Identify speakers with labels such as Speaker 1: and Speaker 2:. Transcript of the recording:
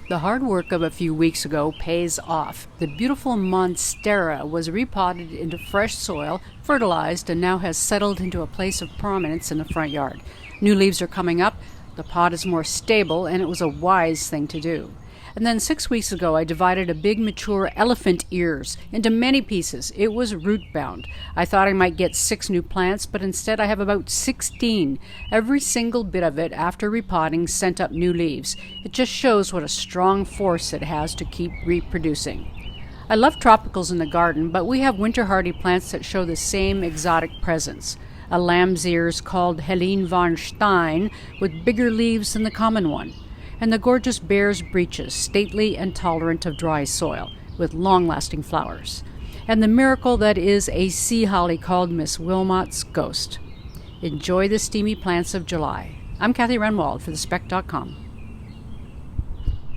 Speaker 1: The hard work of a few weeks ago pays off. The beautiful monstera was repotted into fresh soil, fertilized, and now has settled into a place of prominence in the front yard. New leaves are coming up, the pot is more stable, and it was a wise thing to do. And then 6 weeks ago, I divided a big mature elephant ears into many pieces. It was root-bound. I thought I might get 6 new plants, but instead I have about 16. Every single bit of it, after repotting, sent up new leaves. It just shows what a strong force it has to keep reproducing. I love tropicals in the garden, but we have winter-hardy plants that show the same exotic presence. A lamb's ears called Helene von Stein with bigger leaves than the common one, and the gorgeous bear's breeches, stately and tolerant of dry soil, with long-lasting flowers, and the miracle that is a sea holly called Miss Wilmot's Ghost. Enjoy the steamy plants of July. I'm Kathy Renwald for thespec.com.